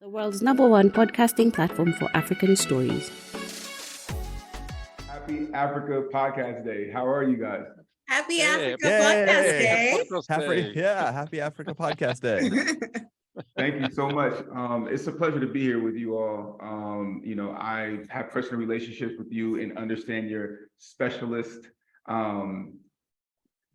the world's #1 podcasting platform for African stories. Happy Africa Podcast Day. How are you guys? Happy Africa Podcast Day. Happy Africa Podcast Day. Thank you so much. It's a pleasure to be here with you all. I have personal relationships with you and understand your specialist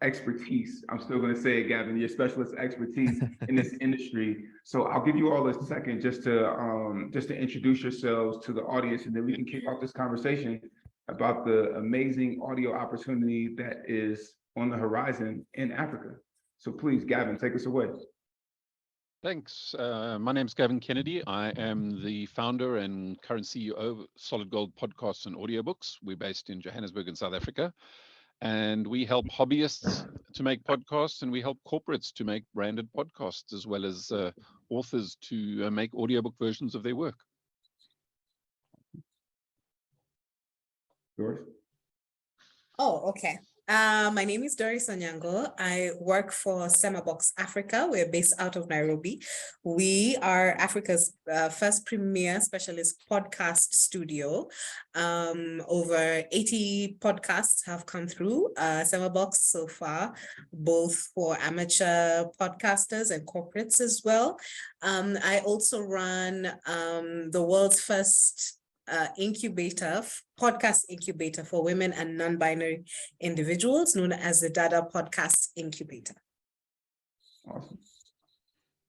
expertise. I'm still going to say it, Gavin, your specialist expertise in this industry. So I'll give you all a second just to introduce yourselves to the audience, and then we can kick off this conversation about the amazing audio opportunity that is on the horizon in Africa. So please, Gavin, take us away. Thanks. My name is Gavin Kennedy. I am the founder and current CEO of Solid Gold Podcasts and Audiobooks. We're based in Johannesburg in South Africa. And we help hobbyists to make podcasts, and we help corporates to make branded podcasts, as well as authors to make audiobook versions of their work. Doris? Oh, okay. My name is Doris Onyango. I work for SemaBOX Africa. We're based out of Nairobi. We are Africa's first premier specialist podcast studio. Over 80 podcasts have come through SemaBOX so far, both for amateur podcasters and corporates as well. I also run the world's first podcast incubator for women and non-binary individuals, known as the Dada Podcast Incubator. Awesome.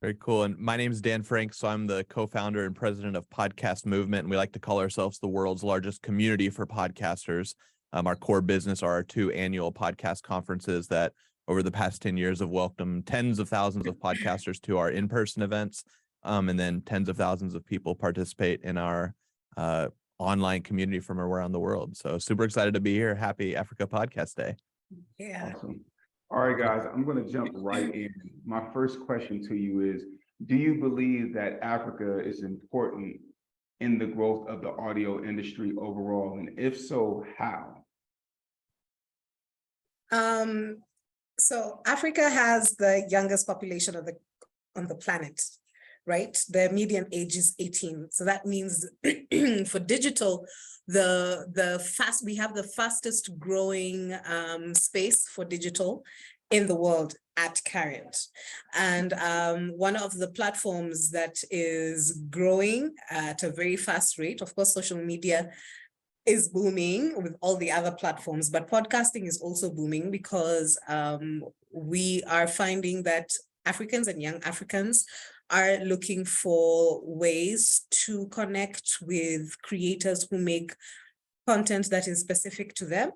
Very cool. And my name is Dan Frank. So I'm the co-founder and president of Podcast Movement. And we like to call ourselves the world's largest community for podcasters. Our core business are our 2 annual podcast conferences that over the past 10 years have welcomed tens of thousands of podcasters to our in-person events. And then tens of thousands of people participate in our online community from around the world. So super excited to be here. Happy Africa Podcast Day. Yeah. Awesome. All right, guys, I'm going to jump right in. My first question to you is, do you believe that Africa is important in the growth of the audio industry overall? And if so, how? So Africa has the youngest population on the planet. Right? The median age is 18. So that means for digital, we have the fastest growing space for digital in the world at current. And one of the platforms that is growing at a very fast rate, of course, social media is booming with all the other platforms, but podcasting is also booming because we are finding that Africans and young Africans are looking for ways to connect with creators who make content that is specific to them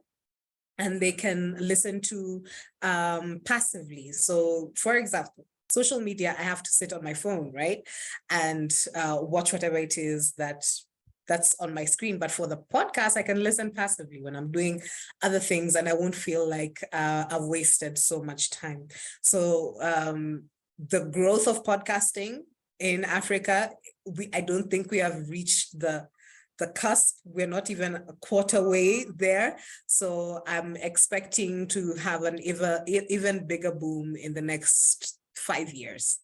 and they can listen to passively. So for example, social media, I have to sit on my phone, right? And watch whatever it is that's on my screen. But for the podcast, I can listen passively when I'm doing other things and I won't feel like I've wasted so much time. So the growth of podcasting in Africa, I don't think we have reached the cusp. We're not even a quarter way there. So I'm expecting to have an even bigger boom in the next 5 years.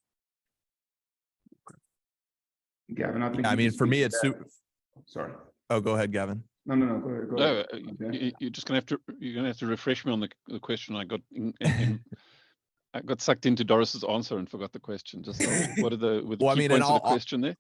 Gavin, I think for me, it's super. Sorry. Oh, go ahead, Gavin. No, go ahead. No, you're gonna have to refresh me on the question I got. I got sucked into Doris's answer and forgot the question. Just what are the key points of the question there?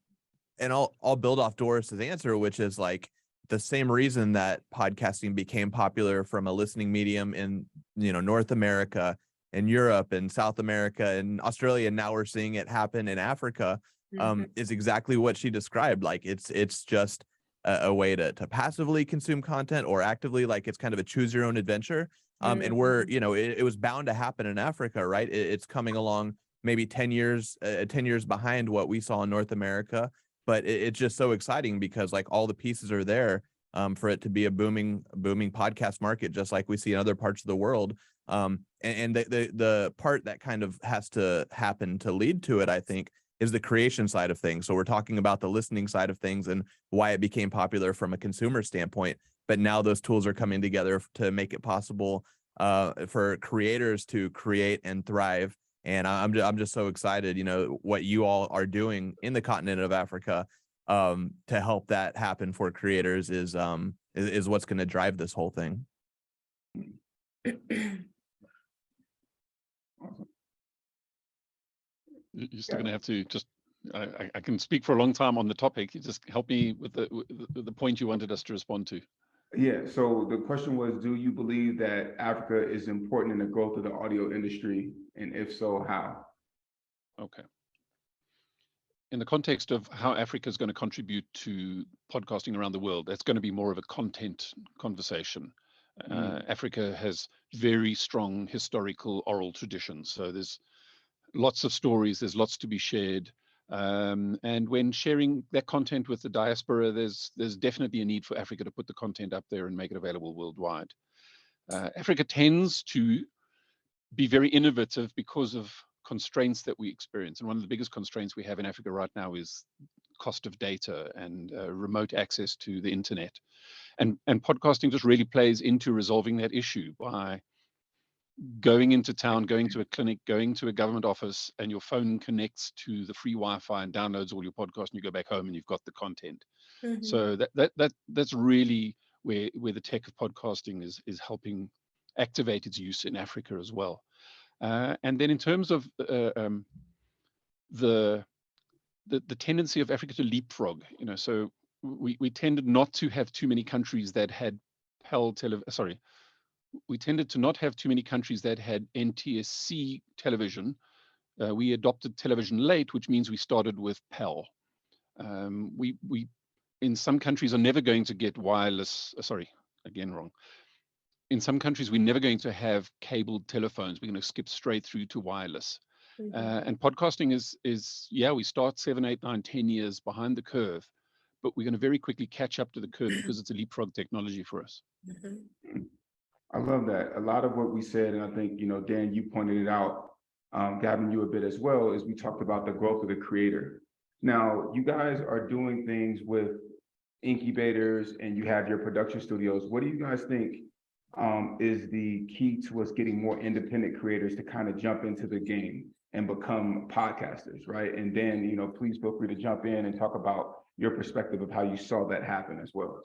And I'll build off Doris's answer, which is like the same reason that podcasting became popular from a listening medium in North America and Europe and South America and Australia, and now we're seeing it happen in Africa. Is exactly what she described. Like it's just a way to passively consume content or actively, like it's kind of a choose your own adventure. And we're, it was bound to happen in Africa, right? It's coming along maybe 10 years behind what we saw in North America, but it's just so exciting because like all the pieces are there for it to be a booming podcast market, just like we see in other parts of the world. And the part that kind of has to happen to lead to it, I think, is the creation side of things. So we're talking about the listening side of things and why it became popular from a consumer standpoint. But now those tools are coming together to make it possible for creators to create and thrive And I'm just so excited, what you all are doing in the continent of Africa to help that happen for creators is what's going to drive this whole thing. You're still going to have to just, I can speak for a long time on the topic. You just help me with the point you wanted us to respond to. Yeah, so the question was, do you believe that Africa is important in the growth of the audio industry? And if so, how? Okay. In the context of how Africa is going to contribute to podcasting around the world, that's going to be more of a content conversation. Africa has very strong historical oral traditions. So there's lots of stories, there's lots to be shared. And when sharing that content with the diaspora, there's definitely a need for Africa to put the content up there and make it available worldwide. Africa tends to be very innovative because of constraints that we experience. And one of the biggest constraints we have in Africa right now is cost of data and remote access to the internet. And podcasting just really plays into resolving that issue by going into town, going to a clinic, going to a government office, and your phone connects to the free Wi-Fi and downloads all your podcasts, and you go back home and you've got the content. So that's really where the tech of podcasting is helping activate its use in Africa as well. And then in terms of the tendency of Africa to leapfrog, so we tended not to have too many countries that had we tended to not have too many countries that had NTSC television. We adopted television late, which means we started with PAL. We in some countries are never going to get wireless, in some countries, we're never going to have cabled telephones. We're going to skip straight through to wireless. And podcasting is, we start 7, 8, 9, 10 years behind the curve, but we're going to very quickly catch up to the curve because it's a leapfrog technology for us. I love that. A lot of what we said, and I think, Dan, you pointed it out, Gavin, you a bit as well, is we talked about the growth of the creator. Now, you guys are doing things with incubators and you have your production studios. What do you guys think is the key to us getting more independent creators to kind of jump into the game and become podcasters, right? And then, please feel free to jump in and talk about your perspective of how you saw that happen as well.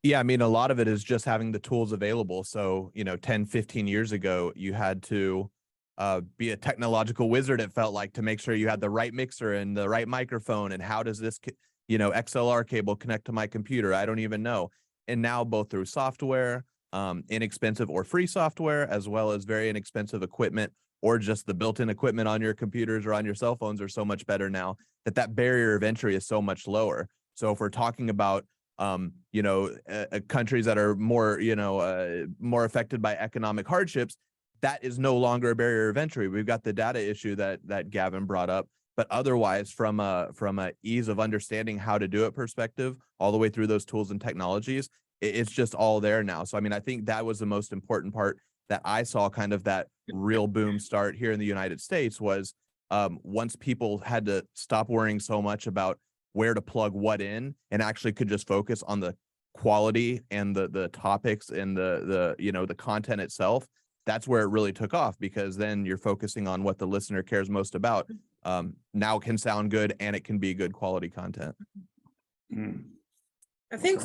Yeah, I mean, a lot of it is just having the tools available. So, 10, 15 years ago, you had to be a technological wizard, it felt like, to make sure you had the right mixer and the right microphone. And how does this, XLR cable connect to my computer? I don't even know. And now both through software, inexpensive or free software, as well as very inexpensive equipment, or just the built-in equipment on your computers or on your cell phones are so much better now that barrier of entry is so much lower. So if we're talking about countries that are more, more affected by economic hardships, that is no longer a barrier of entry. We've got the data issue that Gavin brought up, but otherwise from a ease of understanding how to do it perspective, all the way through those tools and technologies, it's just all there now. So, I mean, I think that was the most important part that I saw kind of that real boom start here in the United States was once people had to stop worrying so much about where to plug what in and actually could just focus on the quality and the topics and the content itself. That's where it really took off, because then you're focusing on what the listener cares most about. Now it can sound good and it can be good quality content. I think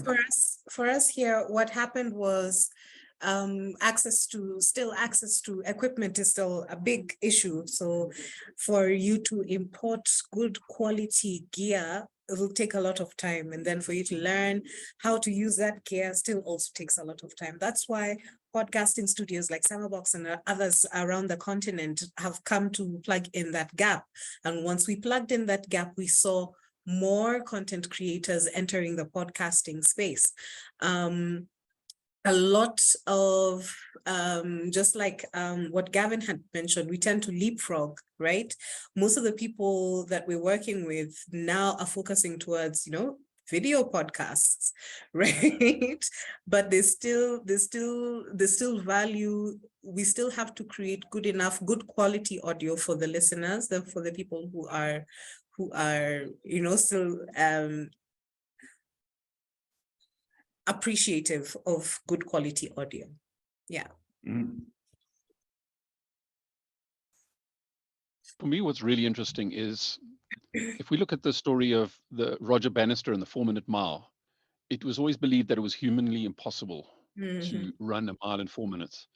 for us here, what happened was access to equipment is still a big issue. So for you to import good quality gear, it will take a lot of time. And then for you to learn how to use that gear still also takes a lot of time. That's why podcasting studios like SemaBOX and others around the continent have come to plug in that gap. And once we plugged in that gap, we saw more content creators entering the podcasting space. A lot of, just like what Gavin had mentioned, we tend to leapfrog, right? Most of the people that we're working with now are focusing towards, video podcasts, right? But they still value, we still have to create good quality audio for the listeners, for the people who are, still appreciative of good quality audio. Yeah. For me, what's really interesting is if we look at the story of the Roger Bannister and the 4-minute mile, it was always believed that it was humanly impossible to run a mile in 4 minutes.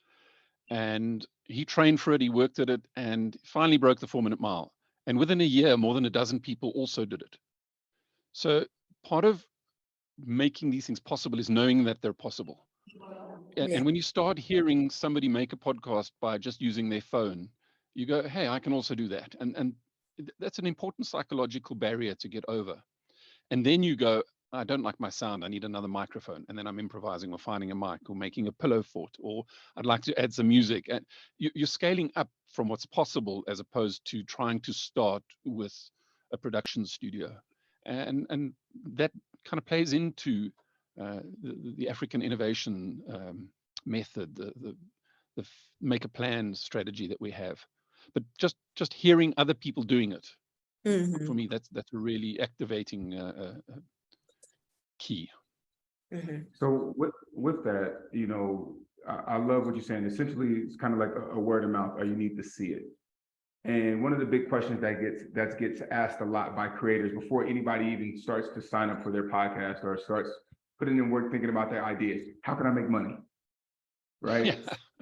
And he trained for it, he worked at it, and finally broke the 4-minute mile. And within a year, more than a dozen people also did it. So part of making these things possible is knowing that they're possible. And when you start hearing somebody make a podcast by just using their phone, you go, hey, I can also do that. And that's an important psychological barrier to get over. And then you go, I don't like my sound, I need another microphone. And then I'm improvising or finding a mic or making a pillow fort, or I'd like to add some music. And you're scaling up from what's possible as opposed to trying to start with a production studio. And that kind of plays into the African innovation method, the make a plan strategy that we have. But just hearing other people doing it, for me, that's a really activating key. So with that, you know, I love what you're saying. Essentially, it's kind of like a word of mouth, or you need to see it. And one of the big questions that gets asked a lot by creators before anybody even starts to sign up for their podcast or starts putting in work thinking about their ideas, how can I make money? Right. Yeah.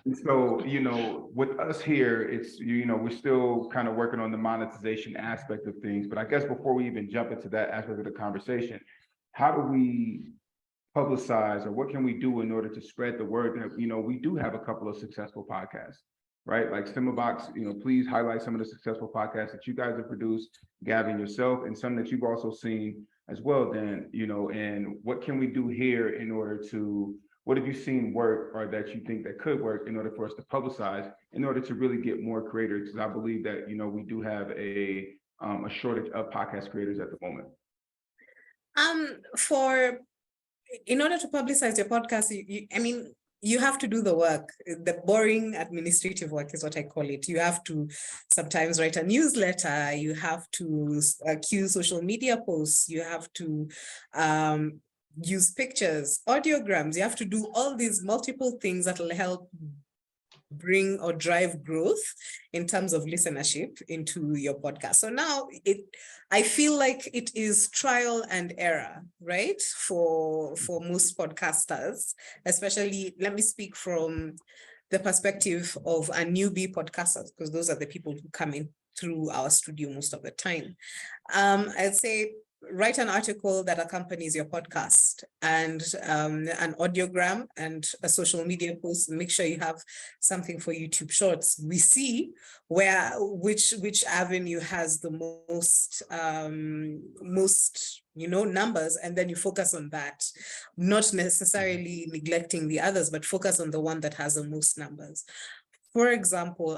And so, you know, with us here, it's, you know, we're still kind of working on the monetization aspect of things. But I guess before we even jump into that aspect of the conversation, how do we publicize, or what can we do in order to spread the word that, you know, we do have a couple of successful podcasts, right? Like SemaBOX, you know, please highlight some of the successful podcasts that you guys have produced, Gavin, yourself, and some that you've also seen as well, Dan, you know, and what can we do here in order to, what have you seen work or that you think that could work in order for us to publicize, in order to really get more creators? Because I believe that, you know, we do have a shortage of podcast creators at the moment. In order to publicize your podcast, you have to do the work. The boring administrative work is what I call it. You have to sometimes write a newsletter. You have to queue social media posts. You have to use pictures, audiograms. You have to do all these multiple things that will help bring or drive growth in terms of listenership into your podcast. So now I feel like it is trial and error, right? For most podcasters, especially, let me speak from the perspective of a newbie podcaster, because those are the people who come in through our studio most of the time. I'd say write an article that accompanies your podcast, and an audiogram and a social media post. Make sure you have something for YouTube Shorts. We see which avenue has the most numbers, and then you focus on that, not necessarily neglecting the others, but focus on the one that has the most numbers. For example,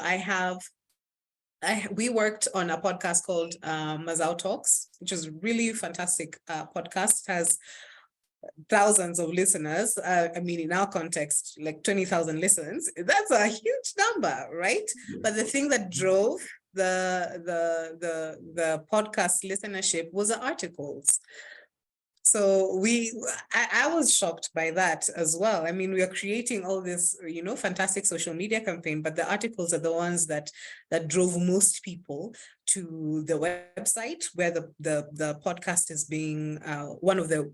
we worked on a podcast called Mazao Talks, which is really fantastic podcast. It has thousands of listeners. In our context, like 20,000 listens. That's a huge number, right? Yeah. But the thing that drove the podcast listenership was the articles. So I was shocked by that as well. We are creating all this, fantastic social media campaign, but the articles are the ones that drove most people to the website where the podcast is being one of the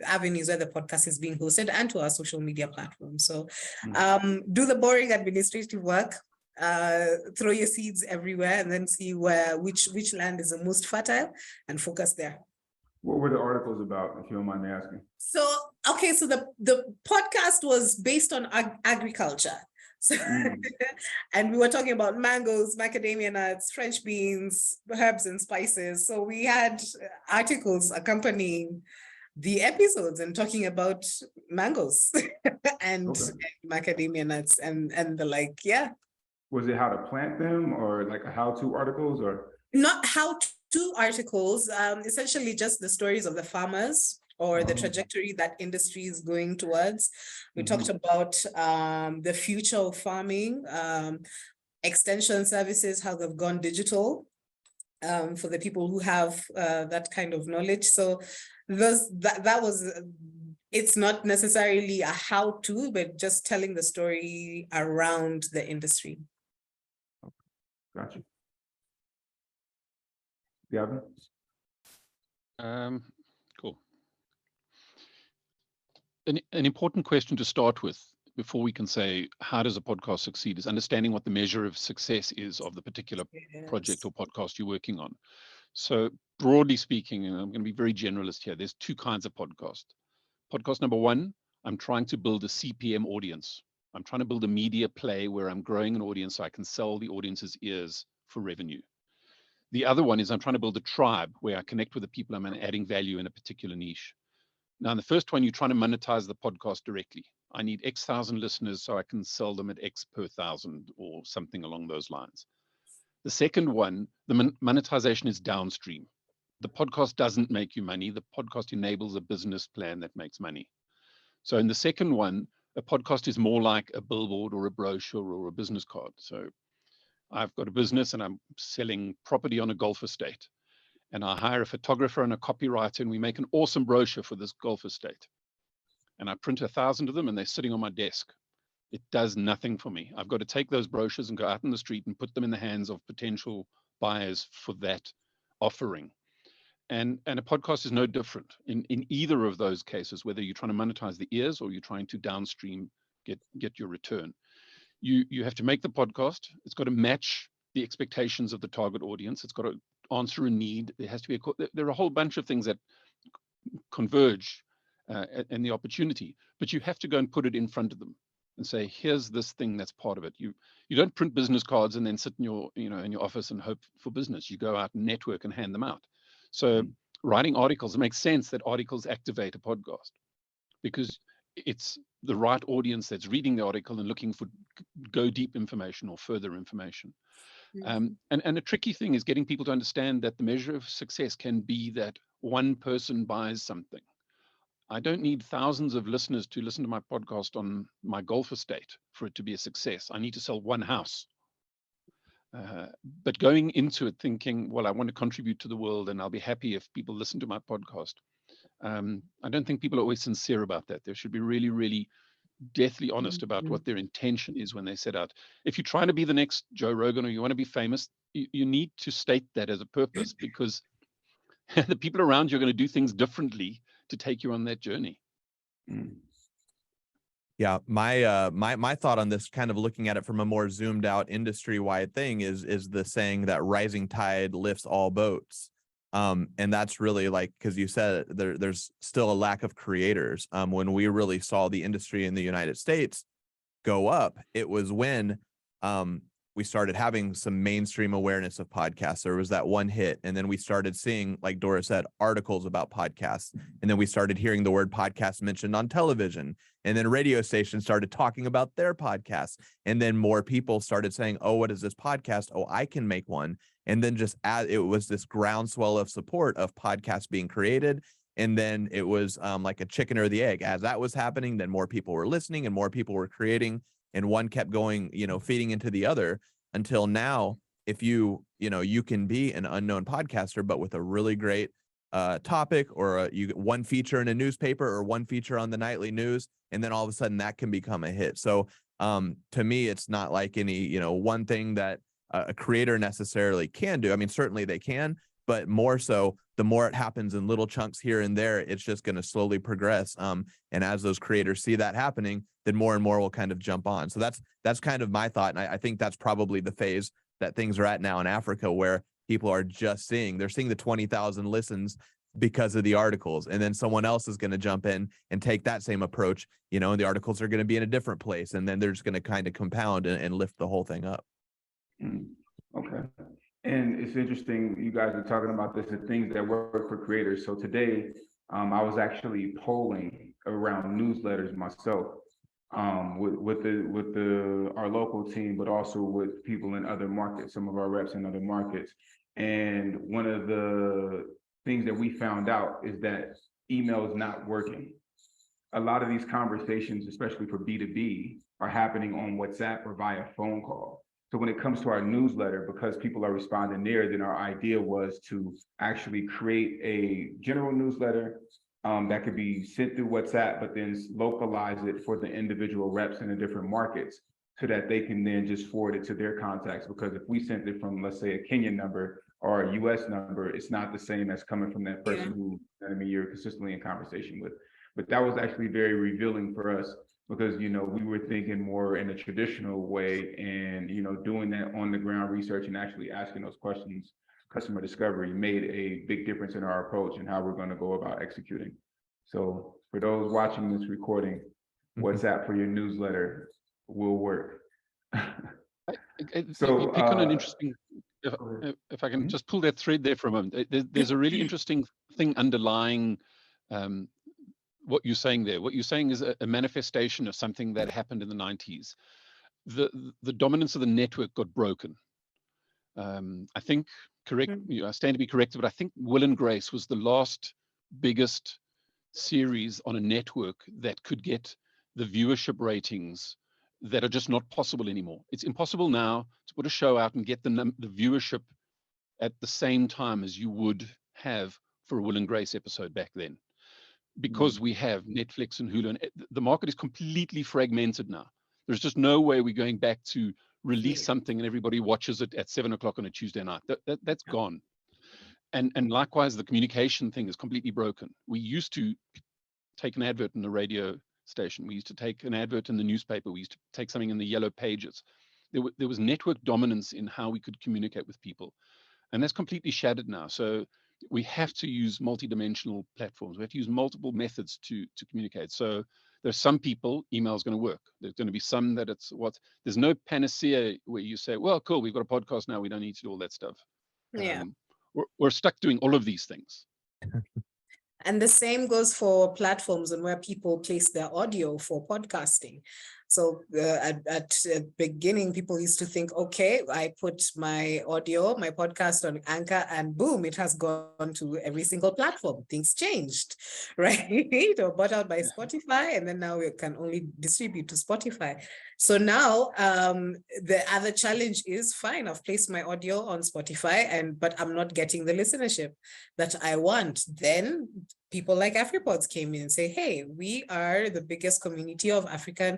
avenues where the podcast is being hosted, and to our social media platforms. So do the boring administrative work, throw your seeds everywhere, and then see which land is the most fertile and focus there. What were the articles about, if you don't mind me asking? So the podcast was based on agriculture. So, and we were talking about mangoes, macadamia nuts, French beans, herbs and spices. So we had articles accompanying the episodes and talking about mangoes and macadamia nuts and the like, yeah. Was it how to plant them, or like how-to articles, or? Not how-to articles, essentially just the stories of the farmers or the trajectory that industry is going towards. We talked about the future of farming, extension services, how they've gone digital for the people who have that kind of knowledge. So that was, it's not necessarily a how-to, but just telling the story around the industry. Gotcha. Gavin? Cool. An important question to start with before we can say, how does a podcast succeed, is understanding what the measure of success is of the particular project or podcast you're working on. So broadly speaking, and I'm going to be very generalist here, there's two kinds of podcast. Podcast number one, I'm trying to build a CPM audience. I'm trying to build a media play where I'm growing an audience so I can sell the audience's ears for revenue. The other one is I'm trying to build a tribe where I connect with the people I'm adding value in a particular niche. Now, in the first one, you're trying to monetize the podcast directly. I need X thousand listeners so I can sell them at X per thousand or something along those lines. The second one, the monetization is downstream. The podcast doesn't make you money. The podcast enables a business plan that makes money. So in the second one, a podcast is more like a billboard or a brochure or a business card. So I've got a business and I'm selling property on a golf estate. And I hire a photographer and a copywriter, and we make an awesome brochure for this golf estate. And I print 1,000 of them, and they're sitting on my desk. It does nothing for me. I've got to take those brochures and go out in the street and put them in the hands of potential buyers for that offering. And a podcast is no different in either of those cases, whether you're trying to monetize the ears or you're trying to downstream get your return. You have to make the podcast. It's got to match the expectations of the target audience. It's got to answer a need. There has to be there are a whole bunch of things that converge in the opportunity, but you have to go and put it in front of them and say, here's this thing that's part of it. You don't print business cards and then sit in your office and hope for business. You go out and network and hand them out. So writing articles, it makes sense that articles activate a podcast because it's the right audience that's reading the article and looking for go deep information or further information. And a tricky thing is getting people to understand that the measure of success can be that one person buys something. I don't need thousands of listeners to listen to my podcast on my golf estate for it to be a success. I need to sell one house. But going into it thinking, well, I want to contribute to the world and I'll be happy if people listen to my podcast. I don't think people are always sincere about that. They should be really, really deathly honest about what their intention is when they set out. If you're trying to be the next Joe Rogan or you want to be famous, you need to state that as a purpose because the people around you are going to do things differently to take you on that journey. Yeah, my thought on this, kind of looking at it from a more zoomed out industry wide thing, is the saying that rising tide lifts all boats. And that's really like, because you said there's still a lack of creators. When we really saw the industry in the United States go up, it was when we started having some mainstream awareness of podcasts. There was that one hit, and then we started seeing, like Doris said, articles about podcasts, and then we started hearing the word podcast mentioned on television, and then radio stations started talking about their podcasts, and then more people started saying, oh, what is this podcast? Oh, I can make one. And then just as it was this groundswell of support of podcasts being created. And then it was like a chicken or the egg. As that was happening, then more people were listening and more people were creating, and one kept going, feeding into the other, until now, if you can be an unknown podcaster, but with a really great topic, or you get one feature in a newspaper or one feature on the nightly news, and then all of a sudden that can become a hit. So to me, it's not like any, one thing that a creator necessarily can do. I mean, certainly they can, but more so, the more it happens in little chunks here and there, it's just going to slowly progress. And as those creators see that happening, then more and more will kind of jump on. So that's kind of my thought. And I think that's probably the phase that things are at now in Africa, where people are just they're seeing the 20,000 listens because of the articles. And then someone else is going to jump in and take that same approach, and the articles are going to be in a different place. And then they're just going to kind of compound and lift the whole thing up. Okay. And it's interesting, you guys are talking about this, the things that work for creators. So today, I was actually polling around newsletters myself, with our local team, but also with people in other markets, some of our reps in other markets. And one of the things that we found out is that email is not working. A lot of these conversations, especially for B2B, are happening on WhatsApp or via phone call. So when it comes to our newsletter, because people are responding there, then our idea was to actually create a general newsletter that could be sent through WhatsApp, but then localize it for the individual reps in the different markets so that they can then just forward it to their contacts. Because if we sent it from, let's say, a Kenyan number, or a US number, it's not the same as coming from that person who, you're consistently in conversation with. But that was actually very revealing for us, because, we were thinking more in a traditional way, and, doing that on the ground research and actually asking those questions, customer discovery, made a big difference in our approach and how we're going to go about executing. So for those watching this recording, WhatsApp for your newsletter will work. So you pick on an interesting, if I can just pull that thread there for a moment, there's a really interesting thing underlying what you're saying there. What you're saying is a manifestation of something that happened in the 90s. The dominance of the network got broken. I think, I stand to be corrected, but I think Will and Grace was the last biggest series on a network that could get the viewership ratings that are just not possible anymore. It's impossible now to put a show out and get the viewership at the same time as you would have for a Will and Grace episode back then, because we have Netflix and Hulu, and the market is completely fragmented now. There's just no way we're going back to release something and everybody watches it at 7 o'clock on a Tuesday night. That's gone. And likewise, the communication thing is completely broken. We used to take an advert in the radio station. We used to take an advert in the newspaper. We used to take something in the yellow pages. There was network dominance in how we could communicate with people. And that's completely shattered now. So we have to use multidimensional platforms. We have to use multiple methods to communicate. So there's some people, email is going to work. There's going to be some that there's no panacea where you say, well, cool, we've got a podcast now, we don't need to do all that stuff. We're stuck doing all of these things. And the same goes for platforms and where people place their audio for podcasting. So at the beginning, people used to think, okay, I put my audio, my podcast on Anchor, and boom, it has gone to every single platform. Things changed, right? Or bought out by Spotify, and then now we can only distribute to Spotify. So now the other challenge is, fine, I've placed my audio on Spotify, but I'm not getting the listenership that I want. Then people like AfriPods came in and say, hey, we are the biggest community of African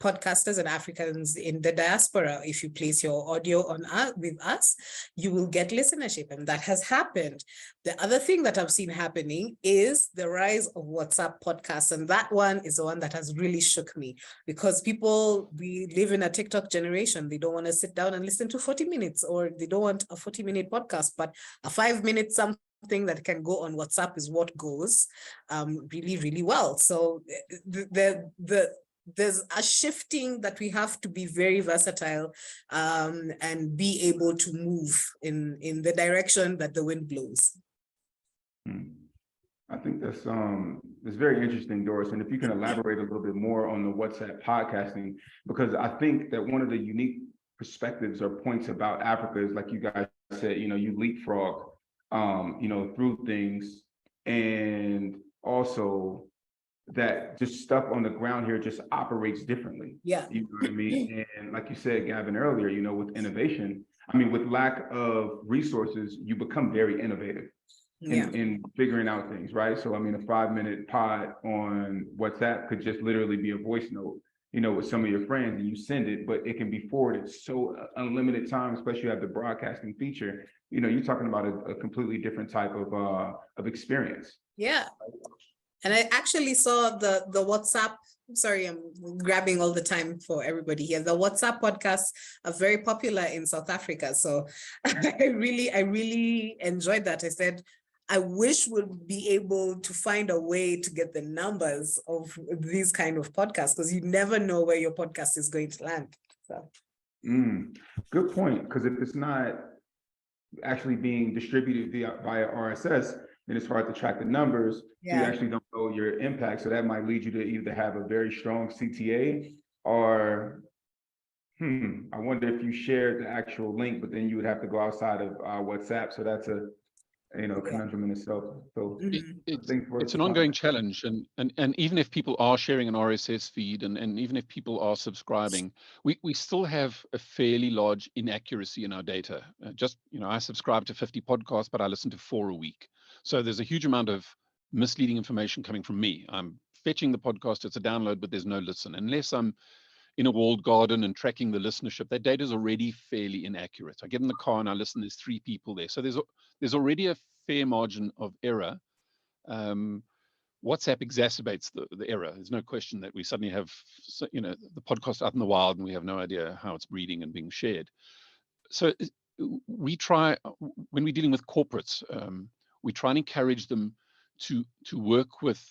podcasters and Africans in the diaspora. If you place your audio on with us, you will get listenership. And that has happened. The other thing that I've seen happening is the rise of WhatsApp podcasts. And that one is the one that has really shook me, because we live in a TikTok generation. They don't want to sit down and listen to 40 minutes, or they don't want a 40-minute podcast, but a 5-minute something that can go on WhatsApp is what goes really, really well. So there's a shifting that we have to be very versatile and be able to move in the direction that the wind blows. I think that's very interesting, Doris. And if you can elaborate a little bit more on the WhatsApp podcasting, because I think that one of the unique perspectives or points about Africa is, like you guys said, you leapfrog, through things, and also that just stuff on the ground here just operates differently. Yeah. You know what I mean? And like you said, Gavin, earlier, with innovation, with lack of resources, you become very innovative in figuring out things, right? So, a 5-minute pod on WhatsApp could just literally be a voice note, with some of your friends, and you send it, but it can be forwarded so unlimited time, especially you have the broadcasting feature. You're talking about a completely different type of experience. Yeah. And I actually saw the WhatsApp, sorry, I'm grabbing all the time for everybody here. The WhatsApp podcasts are very popular in South Africa. So I really enjoyed that. I said, I wish we'd be able to find a way to get the numbers of these kind of podcasts, because you never know where your podcast is going to land. So. Good point. Because if it's not actually being distributed via RSS, then it's hard to track the numbers. So you actually don't know your impact. So that might lead you to either have a very strong CTA, or I wonder if you shared the actual link, but then you would have to go outside of WhatsApp. So that's a conundrum in itself. So it's an ongoing challenge, and even if people are sharing an RSS feed, and even if people are subscribing, we still have a fairly large inaccuracy in our data. I subscribe to 50 podcasts, but I listen to 4 a week. So there's a huge amount of misleading information coming from me. I'm fetching the podcast, it's a download, but there's no listen, unless I'm in a walled garden and tracking the listenership, that data is already fairly inaccurate. I get in the car and I listen, there's 3 people there. So there's already a fair margin of error. WhatsApp exacerbates the error. There's no question that we suddenly have, the podcast out in the wild and we have no idea how it's breeding and being shared. So we try, when we're dealing with corporates, we try and encourage them to work with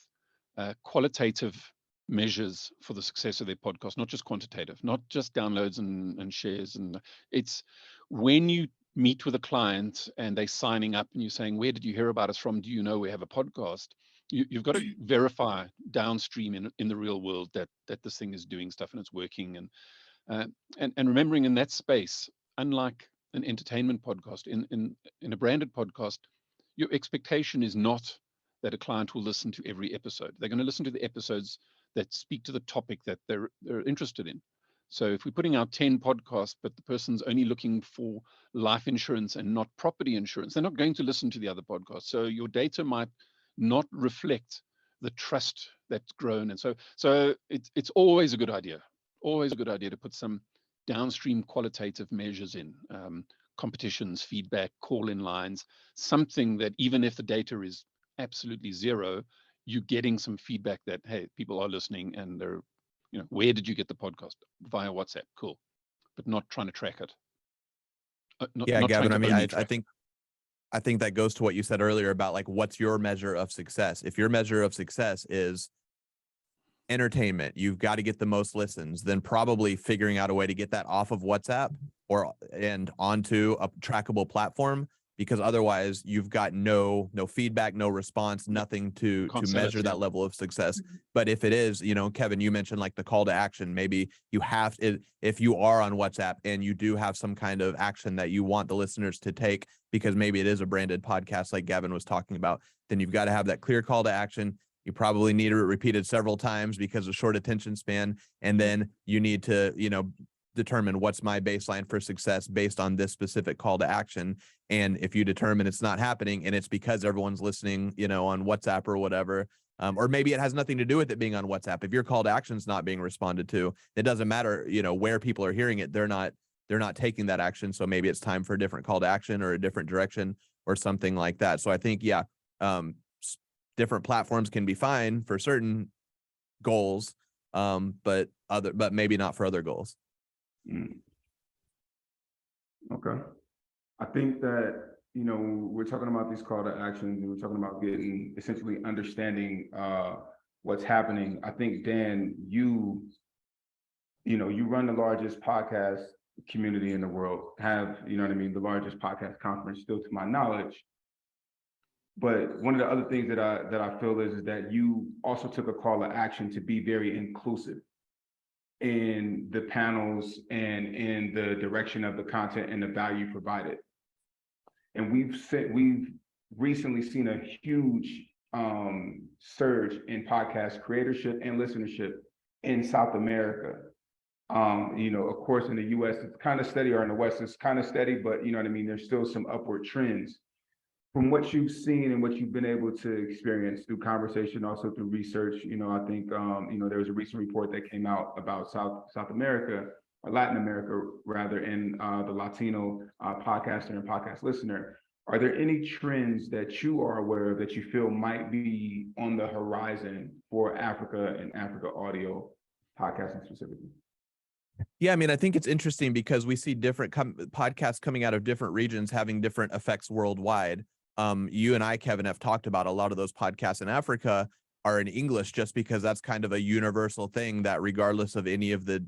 qualitative measures for the success of their podcast, not just quantitative, not just downloads and shares. And it's when you meet with a client and they're signing up and you're saying, where did you hear about us from? Do you know we have a podcast? You've got to verify downstream in the real world that this thing is doing stuff and it's working. And remembering in that space, unlike an entertainment podcast, in a branded podcast, your expectation is not that a client will listen to every episode. They're going to listen to the episodes that speak to the topic that they're interested in. So if we're putting out 10 podcasts, but the person's only looking for life insurance and not property insurance, they're not going to listen to the other podcasts. So your data might not reflect the trust that's grown. And so it's always a good idea, to put some downstream qualitative measures in, competitions, feedback, call-in lines, something that even if the data is absolutely zero, you're getting some feedback that, hey, people are listening and they're, where did you get the podcast? Via WhatsApp, cool. But not trying to track it. Not Gavin, I mean, I think that goes to what you said earlier about like, what's your measure of success? If your measure of success is entertainment, you've got to get the most listens, then probably figuring out a way to get that off of WhatsApp and onto a trackable platform, because otherwise you've got no feedback, no response, nothing to measure that level of success. But if it is, Kevin, you mentioned like the call to action, maybe you have to, if you are on WhatsApp and you do have some kind of action that you want the listeners to take, because maybe it is a branded podcast like Gavin was talking about, then you've got to have that clear call to action. You probably need it repeated several times because of short attention span. And then you need to, determine what's my baseline for success based on this specific call to action. And if you determine it's not happening and it's because everyone's listening, on WhatsApp or whatever, or maybe it has nothing to do with it being on WhatsApp. If your call to action is not being responded to, it doesn't matter, where people are hearing it. They're not taking that action. So maybe it's time for a different call to action or a different direction or something like that. So I think, different platforms can be fine for certain goals, but maybe not for other goals. Okay. I think that, we're talking about these call to actions and we're talking about essentially understanding what's happening. I think, Dan, you run the largest podcast community in the world, have, the largest podcast conference still to my knowledge. But one of the other things that I feel is that you also took a call to action to be very inclusive in the panels and in the direction of the content and the value provided. And we've recently seen a huge surge in podcast creatorship and listenership in South America. Of course, in the US, it's kind of steady, or in the West, it's kind of steady, but there's still some upward trends. From what you've seen and what you've been able to experience through conversation, also through research, I think, there was a recent report that came out about South America, or Latin America rather, and the Latino podcaster and podcast listener. Are there any trends that you are aware of that you feel might be on the horizon for Africa and Africa audio podcasting specifically? Yeah, I mean, I think it's interesting because we see different podcasts coming out of different regions having different effects worldwide. You and I, Kevin, have talked about a lot of those podcasts in Africa are in English just because that's kind of a universal thing that regardless of any of the,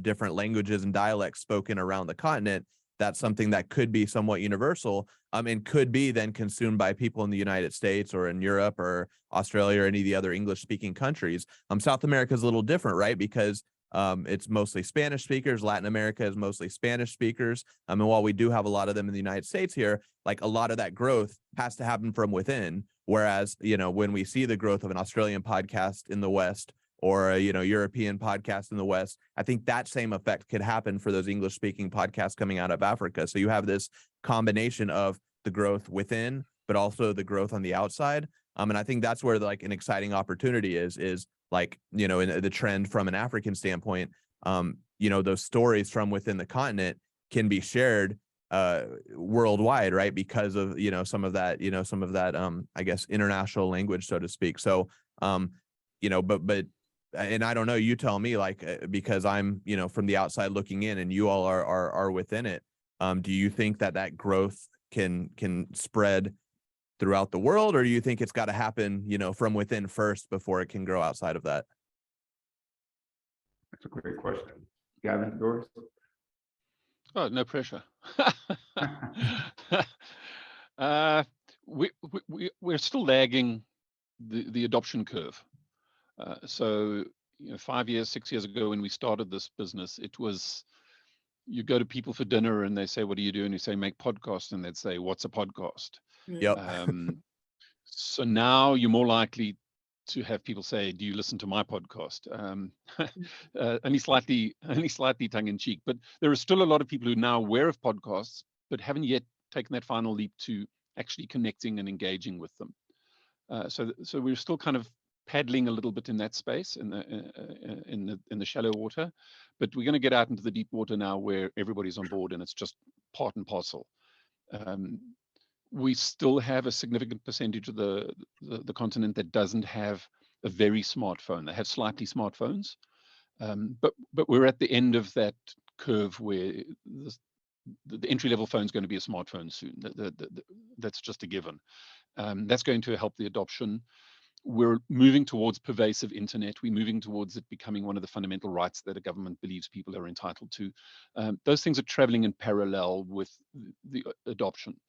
different languages and dialects spoken around the continent, that's something that could be somewhat universal, and could be then consumed by people in the United States or in Europe or Australia or any of the other English speaking countries. South America is a little different, right? Because it's mostly Spanish speakers. Latin America is mostly Spanish speakers. And while we do have a lot of them in the United States here, like a lot of that growth has to happen from within. Whereas, when we see the growth of an Australian podcast in the West or a, European podcast in the West, I think that same effect could happen for those English speaking podcasts coming out of Africa. So you have this combination of the growth within, but also the growth on the outside. And I think that's where like an exciting opportunity is like, in the trend from an African standpoint, those stories from within the continent can be shared worldwide, right? Because of, some of that, I guess, international language, so to speak. So, but and I don't know, you tell me, like, because I'm, from the outside looking in and you all are within it. Do you think that growth can spread throughout the world, or do you think it's got to happen, from within first before it can grow outside of that? That's a great question. Gavin, Doris? Oh, no pressure. We're still lagging the adoption curve. So 5 years, 6 years ago, when we started this business, it was, you go to people for dinner and they say, "What do you do?" And you say, "Make podcasts," and they'd say, "What's a podcast?" Yep. So now you're more likely to have people say, "Do you listen to my podcast?" Only slightly tongue in cheek, but there are still a lot of people who are now aware of podcasts, but haven't yet taken that final leap to actually connecting and engaging with them. So we're still kind of paddling a little bit in that space, in the shallow water, but we're going to get out into the deep water now, where everybody's on board and it's just part and parcel. We still have a significant percentage of the continent that doesn't have a very smartphone. They have slightly smartphones, but we're at the end of that curve where the entry-level phone is going to be a smartphone soon. That's just a given. That's going to help the adoption. We're moving towards pervasive internet. We're moving towards it becoming one of the fundamental rights that a government believes people are entitled to. Those things are traveling in parallel with the adoption.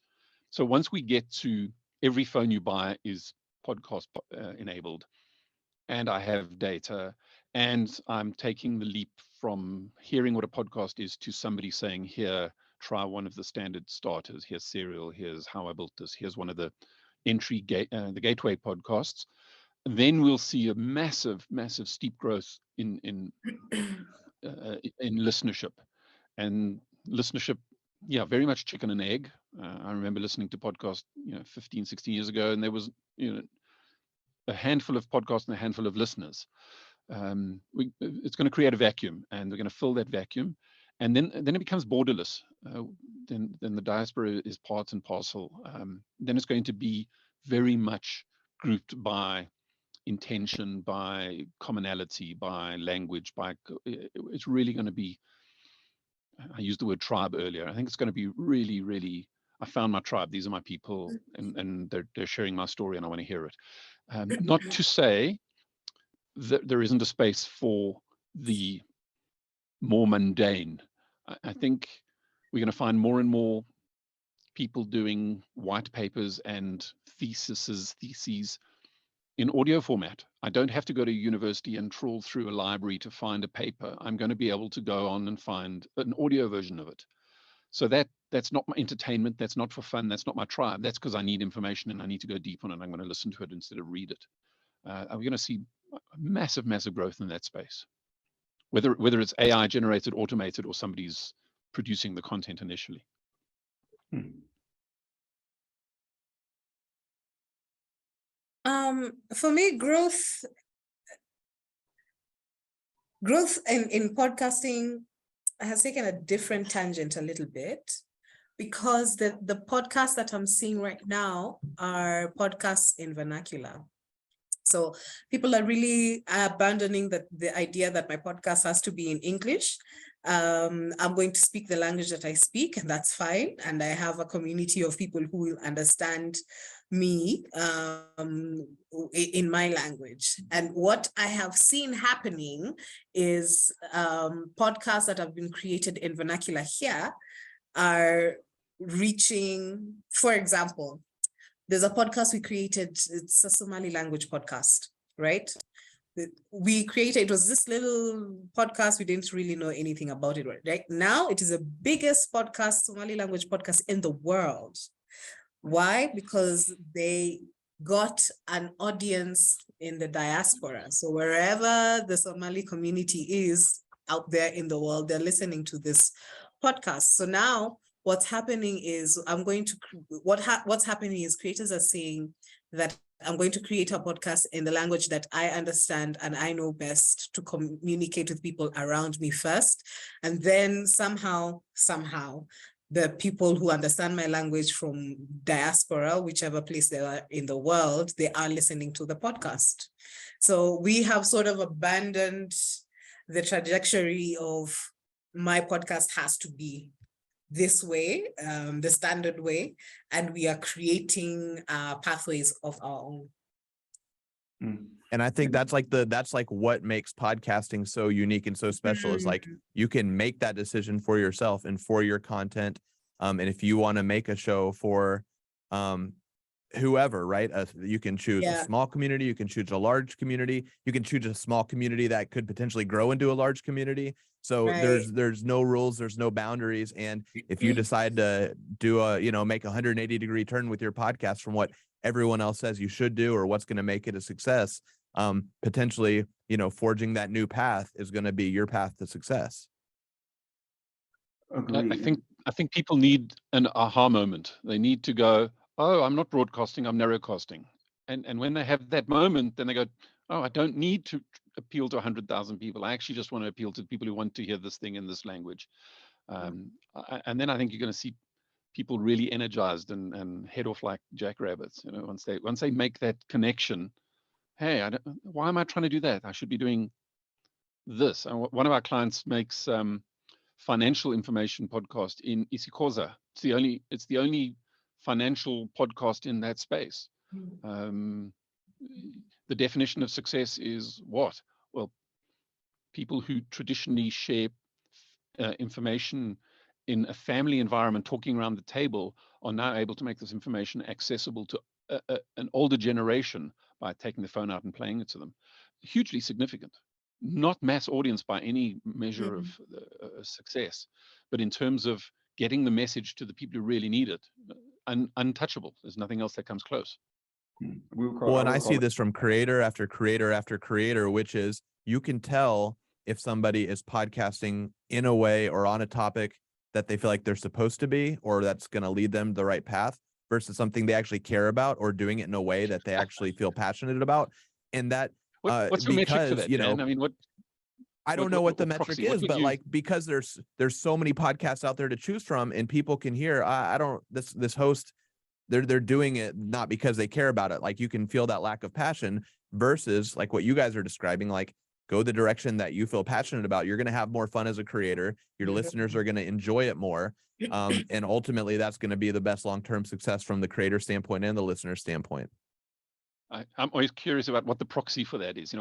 So once we get to every phone you buy is podcast enabled, and I have data, and I'm taking the leap from hearing what a podcast is to somebody saying, "Here, try one of the standard starters. Here's Serial. Here's How I Built This. Here's one of the the gateway podcasts." Then we'll see a massive steep growth in listenership. And listenership, yeah, very much chicken and egg. I remember listening to podcasts 15, 16 years ago, and there was a handful of podcasts and a handful of listeners. It's going to create a vacuum, and we're going to fill that vacuum, and then it becomes borderless. Then the diaspora is part and parcel. Then it's going to be very much grouped by intention, by commonality, by language. It's really going to be, I used the word tribe earlier. I think it's going to be really, really, I found my tribe. These are my people, and they're sharing my story, and I want to hear it. Not to say that there isn't a space for the more mundane. I think we're going to find more and more people doing white papers and theses in audio format. I don't have to go to university and trawl through a library to find a paper. I'm going to be able to go on and find an audio version of it. So that's not my entertainment. That's not for fun. That's not my tribe. That's because I need information and I need to go deep on it. I'm going to listen to it instead of read it. We're going to see massive growth in that space. Whether it's AI generated, automated, or somebody's producing the content initially. For me, growth in podcasting has taken a different tangent a little bit, because the podcasts that I'm seeing right now are podcasts in vernacular. So people are really abandoning the idea that my podcast has to be in English. I'm going to speak the language that I speak, and that's fine. And I have a community of people who will understand me in my language. And what I have seen happening is podcasts that have been created in vernacular here are reaching, for example, there's a podcast we created, it's a Somali language podcast, right? We created, it was this little podcast, we didn't really know anything about it, right? Now it is the biggest podcast, Somali language podcast in the world. Why? Because they got an audience in the diaspora. So wherever the Somali community is out there in the world, they're listening to this podcast. So now what's happening is what's happening is creators are saying that I'm going to create a podcast in the language that I understand and I know best to communicate with people around me first. And then somehow, the people who understand my language from diaspora, whichever place they are in the world, they are listening to the podcast. So we have sort of abandoned the trajectory of my podcast has to be this way, the standard way, and we are creating pathways of our own. And I think that's like what makes podcasting so unique and so special is like you can make that decision for yourself and for your content. And if you want to make a show for whoever, right? You can choose a small community, you can choose a large community, you can choose a small community that could potentially grow into a large community. So there's no rules, there's no boundaries. And if you decide to do make a 180-degree turn with your podcast from what everyone else says you should do or what's going to make it a success, potentially, forging that new path is going to be your path to success. I think people need an aha moment. They need to go, oh, I'm not broadcasting, I'm narrowcasting. And when they have that moment, then they go, oh, I don't need to appeal to 100,000 people. I actually just want to appeal to people who want to hear this thing in this language. And then I think you're going to see people really energized and head off like jackrabbits. Once they make that connection, hey, why am I trying to do that? I should be doing this. And one of our clients makes financial information podcast in isiXhosa. It's the only financial podcast in that space. The definition of success is what? Well, people who traditionally share information in a family environment, talking around the table, are now able to make this information accessible to an older generation by taking the phone out and playing it to them. Hugely significant. Not mass audience by any measure of success, but in terms of getting the message to the people who really need it, untouchable. There's nothing else that comes close. Well, and I see this from creator after creator after creator, which is you can tell if somebody is podcasting in a way or on a topic that they feel like they're supposed to be, or that's going to lead them the right path versus something they actually care about or doing it in a way that they actually feel passionate about. And that what's your metric for that, Dan? I mean, I don't know what the metric is, but like, because there's so many podcasts out there to choose from and people can hear, this host, they're doing it not because they care about it. Like you can feel that lack of passion versus like what you guys are describing, like go the direction that you feel passionate about. You're going to have more fun as a creator. Your listeners are going to enjoy it more. And ultimately that's going to be the best long-term success from the creator standpoint and the listener standpoint. I'm always curious about what the proxy for that is.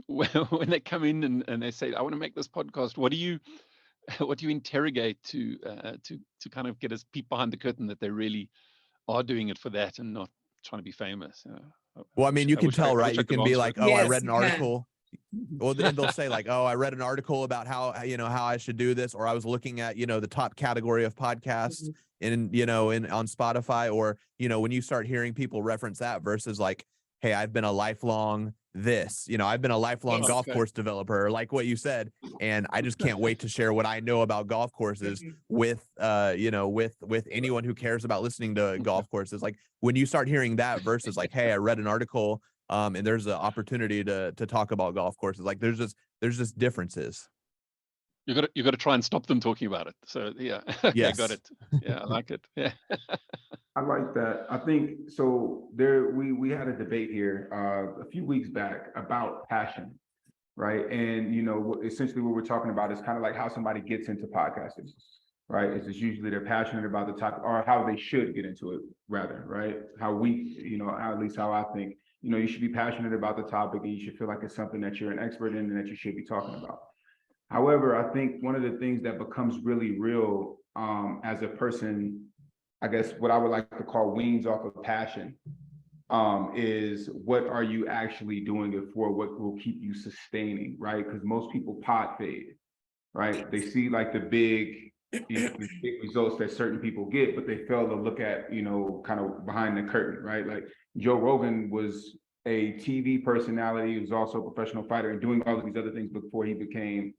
When they come in and they say, I want to make this podcast, what do you interrogate to kind of get us peek behind the curtain that they really are doing it for that and not trying to be famous? Well, I mean, you can tell, right? You can be like, oh, I read an article. Well, then they'll say like, oh, I read an article about how I should do this, or I was looking at, the top category of podcasts on Spotify, or, when you start hearing people reference that versus like, hey, I've been a lifelong I've been a lifelong golf course developer, like what you said. And I just can't wait to share what I know about golf courses with anyone who cares about listening to golf courses. Like when you start hearing that versus like, hey, I read an article and there's an opportunity to talk about golf courses. Like there's just differences. You got to try and stop them talking about it. So yeah, yes. Got it. Yeah, I like it. Yeah. I like that. I think so. We had a debate here a few weeks back about passion, right? And essentially what we're talking about is kind of like how somebody gets into podcasting, right? It's usually they're passionate about the topic, or how they should get into it, rather, right? How we, at least how I think, you should be passionate about the topic, and you should feel like it's something that you're an expert in and that you should be talking about. However, I think one of the things that becomes really real as a person, I guess what I would like to call weans off of passion, is what are you actually doing it for? What will keep you sustaining, right? Because most people pod fade, right? They see like the big, the big results that certain people get, but they fail to look at, kind of behind the curtain, right? Like Joe Rogan was a TV personality, he was also a professional fighter and doing all of these other things before he became,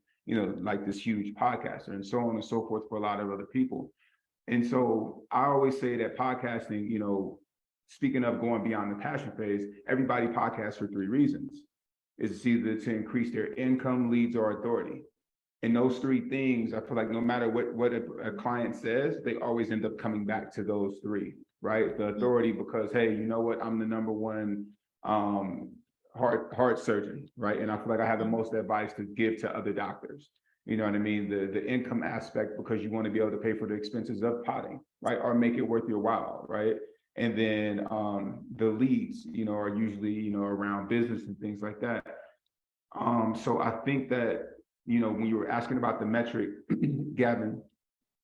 like this huge podcaster, and so on and so forth for a lot of other people. And so I always say that podcasting, speaking of going beyond the passion phase, everybody podcasts for 3 reasons. It's either to increase their income, leads, or authority. And those 3 things, I feel like no matter what a client says, they always end up coming back to those 3, right? The authority, because, hey, you know what? I'm the #1 heart surgeon, right? And I feel like I have the most advice to give to other doctors. You know what I mean? The income aspect, because you want to be able to pay for the expenses of potting, right? Or make it worth your while, right? And then the leads, are usually, around business and things like that. So I think that, when you were asking about the metric, Gavin,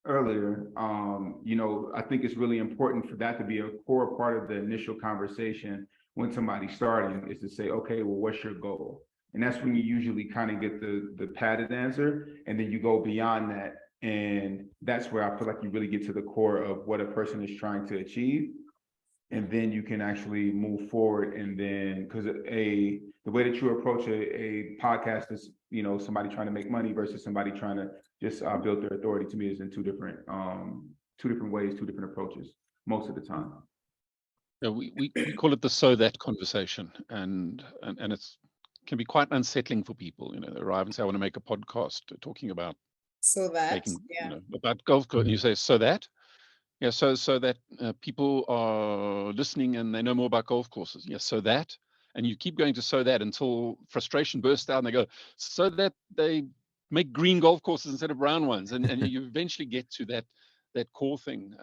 earlier, I think it's really important for that to be a core part of the initial conversation when somebody's starting, is to say, okay, well, what's your goal? And that's when you usually kind of get the padded answer, and then you go beyond that. And that's where I feel like you really get to the core of what a person is trying to achieve. And then you can actually move forward. And then, because the way that you approach a podcast is, somebody trying to make money versus somebody trying to just build their authority, to me, is in two different ways, 2 different approaches most of the time. Yeah, we call it the "so that" conversation, and it's can be quite unsettling for people. They arrive and say, "I want to make a podcast talking about So that, making, yeah. about golf course." And you say, "So that." Yeah, so that people are listening and they know more about golf courses. Yes, so that, and you keep going to "so that" until frustration bursts out, and they go, "So that they make green golf courses instead of brown ones," and you eventually get to that core thing.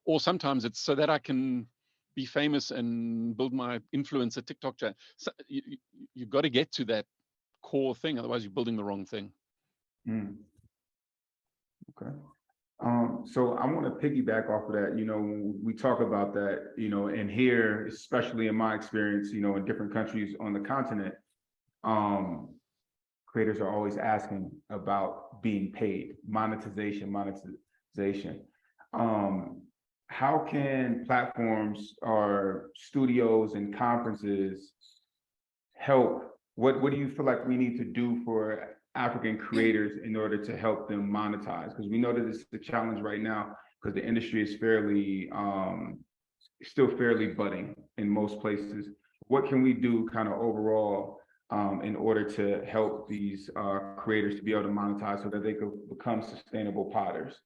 Or sometimes it's "so that I can be famous and build my influence at TikTok channel." So you've got to get to that core thing, otherwise you're building the wrong thing. Okay. So I want to piggyback off of that. When we talk about that, and here, especially in my experience, in different countries on the continent, creators are always asking about being paid, monetization. How can platforms or studios and conferences help? What do you feel like we need to do for African creators in order to help them monetize? Because we know that it's the challenge right now, because the industry is still fairly budding in most places. What can we do kind of overall in order to help these creators to be able to monetize so that they could become sustainable potters?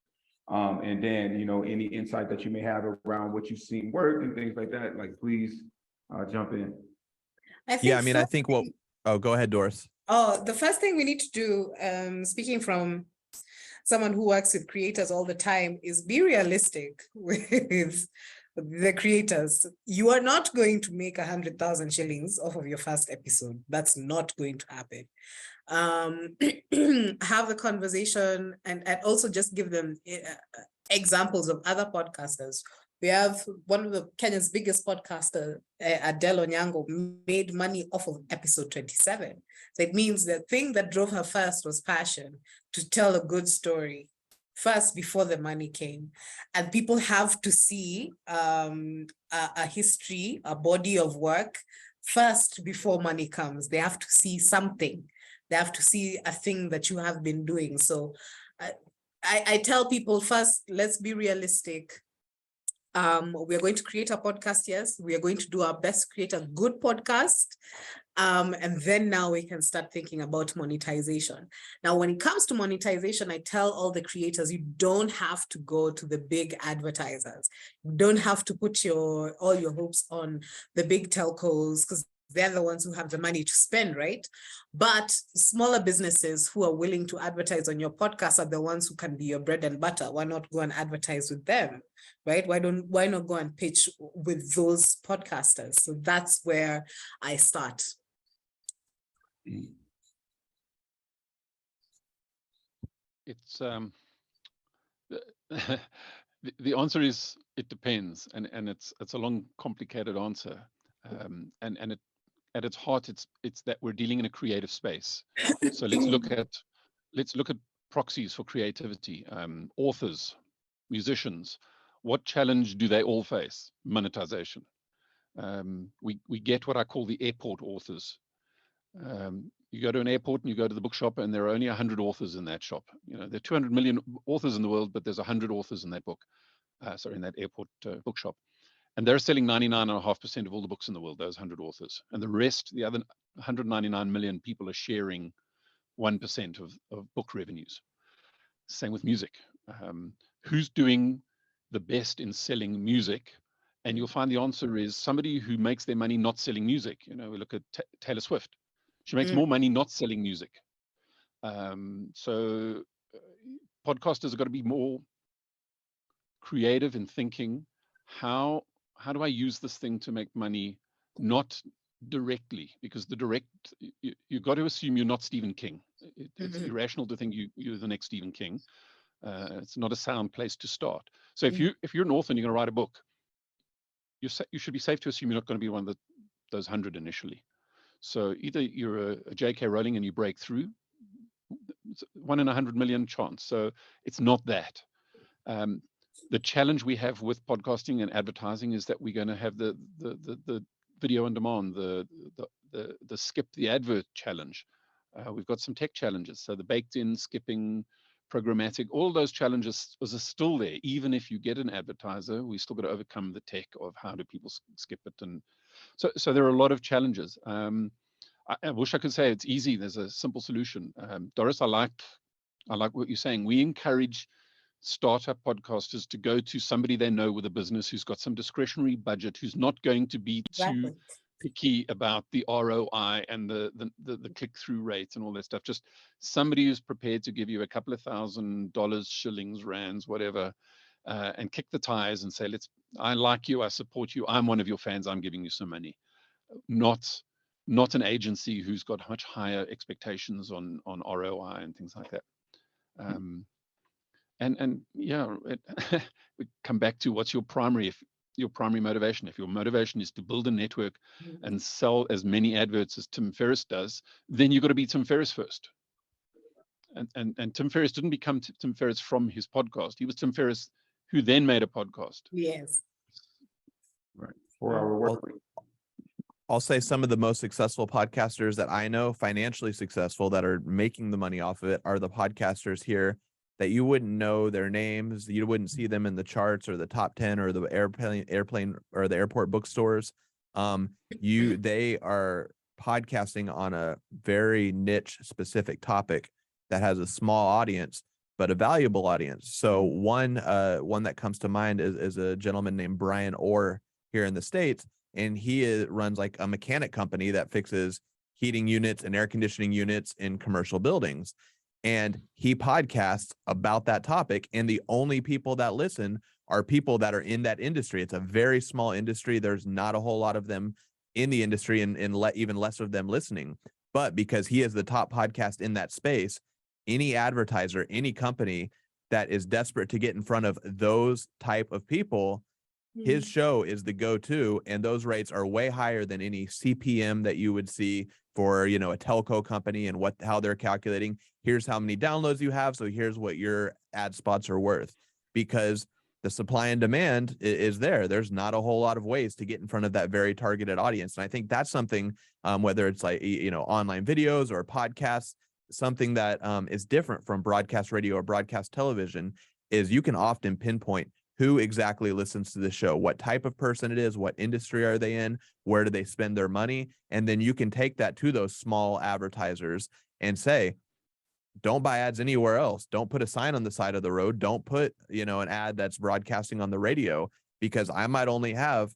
And then, any insight that you may have around what you've seen work and things like that, like, please jump in. I think go ahead, Doris. The first thing we need to do, speaking from someone who works with creators all the time, is be realistic with the creators. You are not going to make 100,000 shillings off of your first episode. That's not going to happen. Have the conversation and also just give them examples of other podcasters. We have one of Kenya's biggest podcaster, Doris Onyango, made money off of episode 27. So it means the thing that drove her first was passion, to tell a good story first before the money came. And people have to see a history, a body of work first before money comes. They have to see something. They have to see a thing that you have been doing. So I tell people, first, let's be realistic. We are going to create a podcast, yes. We are going to do our best to create a good podcast. And then now we can start thinking about monetization. Now, when it comes to monetization, I tell all the creators, you don't have to go to the big advertisers. You don't have to put all your hopes on the big telcos, because they're the ones who have the money to spend, right? But smaller businesses who are willing to advertise on your podcast are the ones who can be your bread and butter. Why not go and advertise with them, right? Why not go and pitch with those podcasters? So that's where I start. It's the answer is it depends, and it's a long, complicated answer, and it, at its heart, it's that we're dealing in a creative space. So let's look at proxies for creativity. Authors, musicians, what challenge do they all face? Monetization. We get what I call the airport authors. You go to an airport and you go to the bookshop, and there are only 100 authors in that shop. There are 200 million authors in the world, but there's 100 authors in that book. In that airport bookshop. And they're selling 99.5% of all the books in the world, those 100 authors. And the rest, the other 199 million people, are sharing 1% of book revenues. Same with music. Who's doing the best in selling music? And you'll find the answer is somebody who makes their money not selling music. You know, we look at Taylor Swift. She makes more money not selling music. So podcasters have got to be more creative in thinking, how do I use this thing to make money, not directly, because the direct, you got to assume you're not Stephen King. It's irrational to think you're the next Stephen King. It's not a sound place to start. So if you're an author and you're going to write a book, you should be safe to assume you're not going to be one of those 100 initially. So either you're a J.K. Rowling and you break through, it's 1 in 100 million chance. So it's not that. The challenge we have with podcasting and advertising is that we're going to have the video on demand, the skip the advert challenge. We've got some tech challenges. So the baked in, skipping, programmatic, all those challenges are still there. Even if you get an advertiser, we still got to overcome the tech of how do people skip it. And so there are a lot of challenges. I wish I could say it's easy. There's a simple solution. Doris, I like what you're saying. We encourage startup podcasters to go to somebody they know with a business who's got some discretionary budget, who's not going to be too picky about the ROI and the click-through rates and all that stuff. Just somebody who's prepared to give you a couple of $1,000, shillings, rands, whatever, and kick the tires and say, I like you, I support you, I'm one of your fans, I'm giving you some money. Not an agency who's got much higher expectations on ROI and things like that. And yeah, we come back to what's your primary motivation. If your motivation is to build a network and sell as many adverts as Tim Ferriss does, then you've got to be Tim Ferriss first. And Tim Ferriss didn't become Tim Ferriss from his podcast. He was Tim Ferriss who then made a podcast. Yes. Right. 4-hour work week. I'll say some of the most successful podcasters that I know, financially successful, that are making the money off of it, are the podcasters here that you wouldn't know their names. You wouldn't see them in the charts or the top 10 or the airplane or the airport bookstores. They are podcasting on a very niche specific topic that has a small audience, but a valuable audience. So one that comes to mind is a gentleman named Brian Orr here in the States. And he runs like a mechanic company that fixes heating units and air conditioning units in commercial buildings. And he podcasts about that topic. And the only people that listen are people that are in that industry. It's a very small industry. There's not a whole lot of them in the industry and even less of them listening. But because he is the top podcast in that space, any advertiser, any company that is desperate to get in front of those type of people, his show is the go-to, and those rates are way higher than any CPM that you would see for, a telco company and how they're calculating. Here's how many downloads you have, so here's what your ad spots are worth. Because the supply and demand is there. There's not a whole lot of ways to get in front of that very targeted audience. And I think that's something, whether it's like, online videos or podcasts, something that is different from broadcast radio or broadcast television, is you can often pinpoint who exactly listens to the show, what type of person it is, what industry are they in, where do they spend their money? And then you can take that to those small advertisers and say, don't buy ads anywhere else. Don't put a sign on the side of the road. Don't put, an ad that's broadcasting on the radio, because I might only have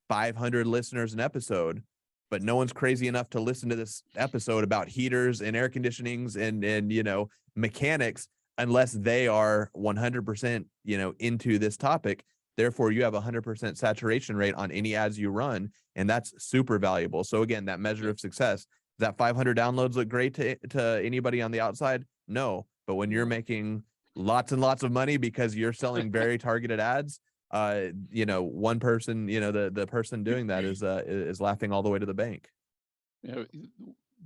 500 listeners an episode, but no one's crazy enough to listen to this episode about heaters and air conditionings and mechanics, unless they are 100%, into this topic. Therefore, you have 100% saturation rate on any ads you run, and that's super valuable. So again, that measure of success, does that 500 downloads look great to anybody on the outside? No, but when you're making lots and lots of money because you're selling very targeted ads, one person, the person doing that is laughing all the way to the bank.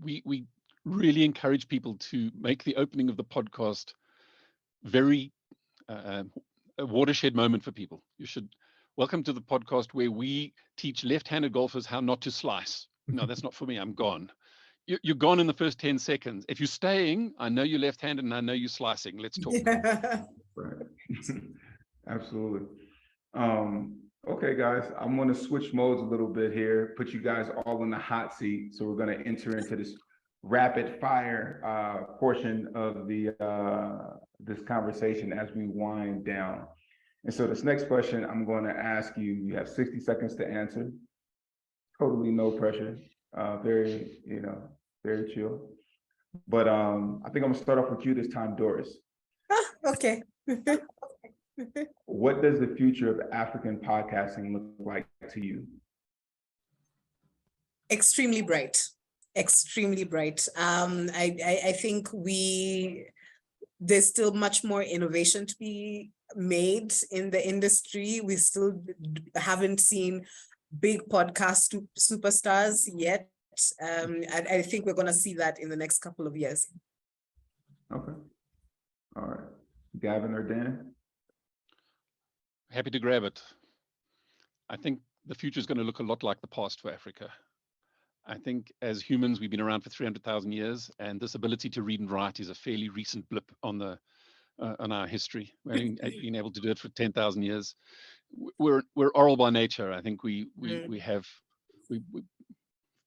We really encourage people to make the opening of the podcast very a watershed moment for people. You should welcome to the podcast where we teach left-handed golfers how not to slice. No, that's not for me. I'm gone. You're gone in the first 10 seconds. If you're staying, I know you're left-handed and I know you're slicing. Let's talk. Right. Absolutely. Okay, guys, I'm going to switch modes a little bit here, put you guys all in the hot seat. So we're going to enter into this rapid fire portion of the this conversation as we wind down. And so this next question, I'm going to ask you, you have 60 seconds to answer. Totally no pressure, very, very chill. But I think I'm gonna start off with you this time, Doris. Okay. What does the future of African podcasting look like to you? Extremely bright. Extremely bright. I think there's still much more innovation to be made in the industry. We still haven't seen big podcast superstars yet. I think we're going to see that in the next couple of years. Okay. All right. Gavin or Dan? Happy to grab it. I think the future is going to look a lot like the past for Africa. I think as humans, we've been around for 300,000 years, and this ability to read and write is a fairly recent blip on our history. We've been able to do it for 10,000 years. We're oral by nature. I think we have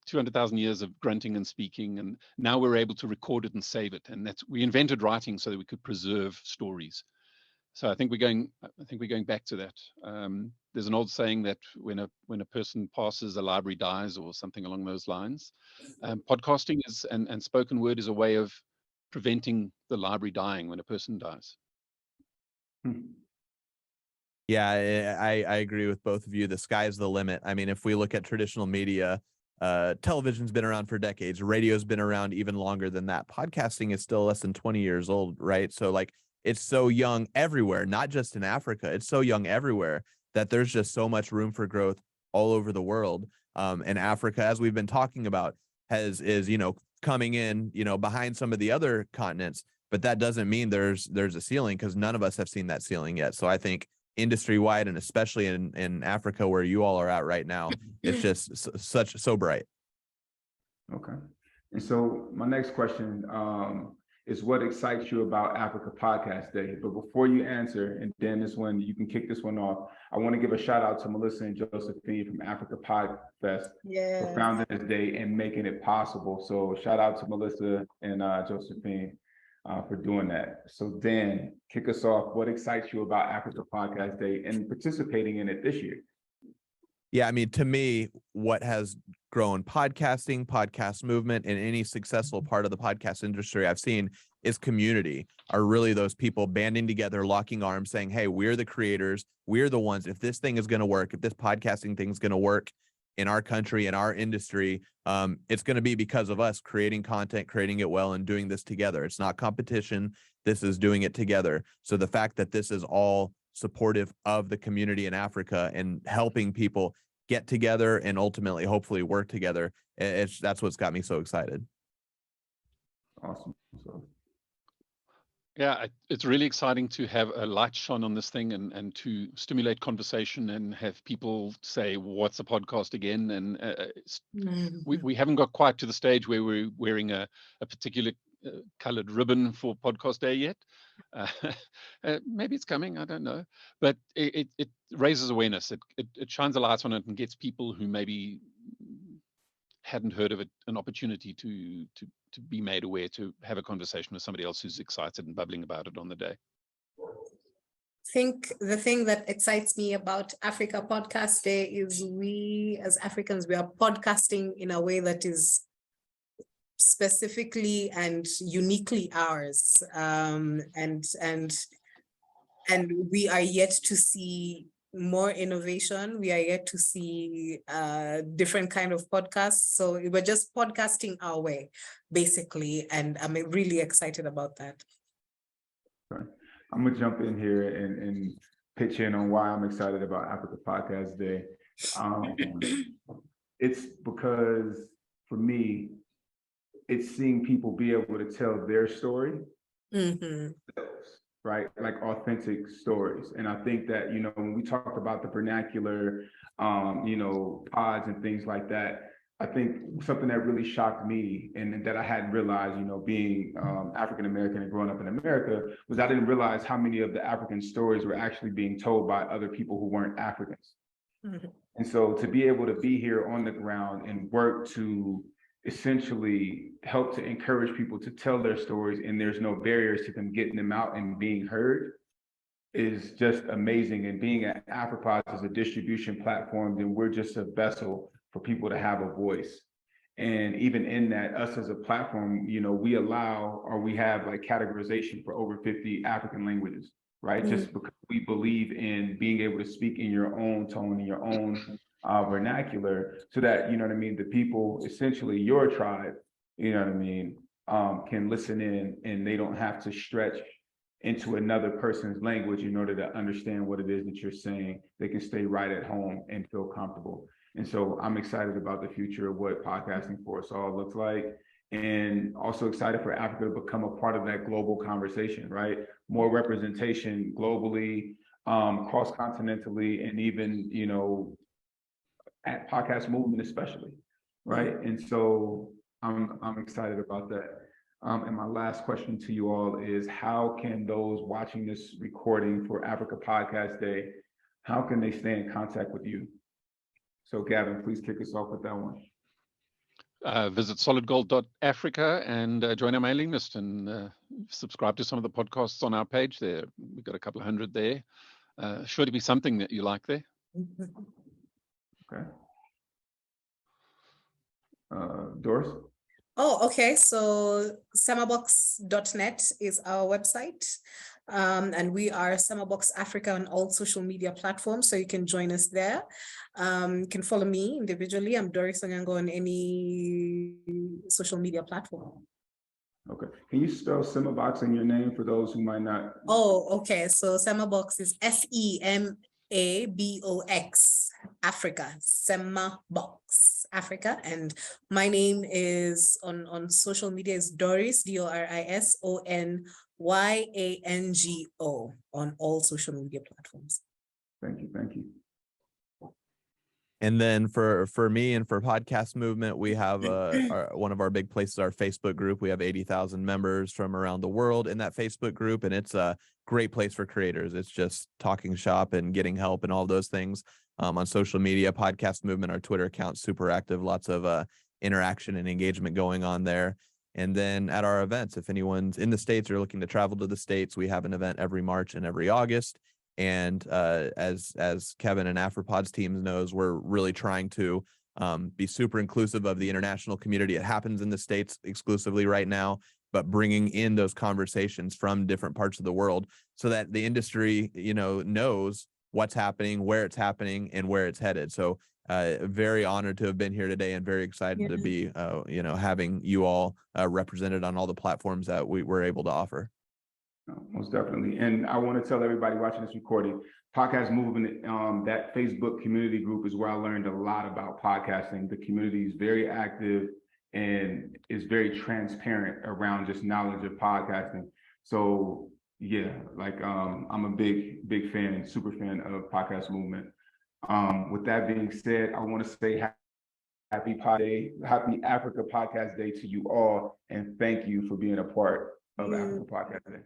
200,000 years of grunting and speaking, and now we're able to record it and save it. And we invented writing so that we could preserve stories. So I think we're going back to that. There's an old saying that when a person passes, a library dies, or something along those lines. Podcasting and spoken word is a way of preventing the library dying when a person dies. Yeah, I agree with both of you. The sky's the limit. I mean, if we look at traditional media, television's been around for decades. Radio's been around even longer than that. Podcasting is still less than 20 years old, right? So like, it's so young everywhere, not just in Africa. It's so young everywhere that there's just so much room for growth all over the world. And Africa, as we've been talking about, is coming in, behind some of the other continents. But that doesn't mean there's a ceiling, because none of us have seen that ceiling yet. So I think industry-wide, and especially in Africa where you all are at right now, it's just so bright. Okay. And so my next question is, what excites you about Africa Podcast Day? But before you answer, and then this one, you can kick this one off, I want to give a shout out to Melissa and Josephine from Africa Podfest for founding this day and making it possible. So shout out to Melissa and Josephine for doing that. So Dan, kick us off. What excites you about Africa Podcast Day and participating in it this year? Yeah, I mean, to me, what has grown podcast movement, and any successful part of the podcast industry I've seen is community, are really those people banding together, locking arms, saying, hey, we're the creators. We're the ones. If this thing is going to work, if this podcasting thing is going to work in our country, in our industry, it's going to be because of us creating content, creating it well, and doing this together. It's not competition. This is doing it together. So the fact that this is all supportive of the community in Africa and helping people get together and ultimately, hopefully, work together, that's what's got me so excited. Awesome. So. Yeah, it's really exciting to have a light shone on this thing and to stimulate conversation and have people say, what's a podcast again? And we haven't got quite to the stage where we're wearing a particular colored ribbon for Podcast Day yet. Maybe it's coming, I don't know. But it raises awareness. It shines a light on it and gets people who maybe hadn't heard of it an opportunity to be made aware, to have a conversation with somebody else who's excited and bubbling about it on the day. I think the thing that excites me about Africa Podcast Day is we as Africans, we are podcasting in a way that is specifically and uniquely ours. And we are yet to see more innovation. We are yet to see different kind of podcasts. So we're just podcasting our way, basically. And I'm really excited about that. Right. I'm gonna jump in here and pitch in on why I'm excited about Africa Podcast Day. It's because for me, it's seeing people be able to tell their story, right? Like authentic stories. And I think that, when we talked about the vernacular, pods and things like that, I think something that really shocked me and that I hadn't realized, being African-American and growing up in America, was I didn't realize how many of the African stories were actually being told by other people who weren't Africans. Mhm. And so to be able to be here on the ground and work to essentially help to encourage people to tell their stories, and there's no barriers to them getting them out and being heard, is just amazing. And being at AfriPods as a distribution platform, then we're just a vessel for people to have a voice. And even in that, us as a platform, we allow, or we have like categorization for over 50 African languages, right? Just because we believe in being able to speak in your own tone, in your own vernacular, so that, the people, essentially your tribe, can listen in, and they don't have to stretch into another person's language in order to understand what it is that you're saying. They can stay right at home and feel comfortable. And so I'm excited about the future of what podcasting for us all looks like, and also excited for Africa to become a part of that global conversation, right? More representation globally, cross-continentally, and even, at podcast movement especially, right? And so I'm excited about that. And my last question to you all is, how can those watching this recording for Africa Podcast Day, how can they stay in contact with you? So Gavin, please kick us off with that one. Visit solidgold.africa and join our mailing list, and subscribe to some of the podcasts on our page there. We've got a couple of hundred there. Sure to be something that you like there. Okay. Doris? Oh, okay. So SemaBOX.net is our website. And we are SemaBOX Africa on all social media platforms, so you can join us there. You can follow me individually. I'm Doris Onyango on any social media platform. Okay. Can you spell SemaBOX in your name for those who might not? Oh, okay. So SemaBOX is SemaBOX Africa, SemaBOX Africa. And my name is on social media is Doris, DorisOnyango on all social media platforms. Thank you. And then for me and for Podcast Movement, we have one of our big places, our Facebook group. We have 80,000 members from around the world in that Facebook group, and it's a great place for creators. It's just talking shop and getting help and all those things. On social media, Podcast Movement, our Twitter account, super active, lots of interaction and engagement going on there. And then at our events, if anyone's in the States or looking to travel to the States, we have an event every March and every August. And as Kevin and AfriPod's teams knows, we're really trying to be super inclusive of the international community. It happens in the States exclusively right now, but bringing in those conversations from different parts of the world so that the industry, knows what's happening, where it's happening, and where it's headed. So very honored to have been here today, and very excited to be, having you all represented on all the platforms that we were able to offer. Most definitely. And I want to tell everybody watching this recording, Podcast Movement, that Facebook community group is where I learned a lot about podcasting. The community is very active and is very transparent around just knowledge of podcasting. So yeah, I'm a big fan, super fan of Podcast Movement. With that being said, I want to say happy Africa Podcast Day to you all, and thank you for being a part of Africa Podcast Day.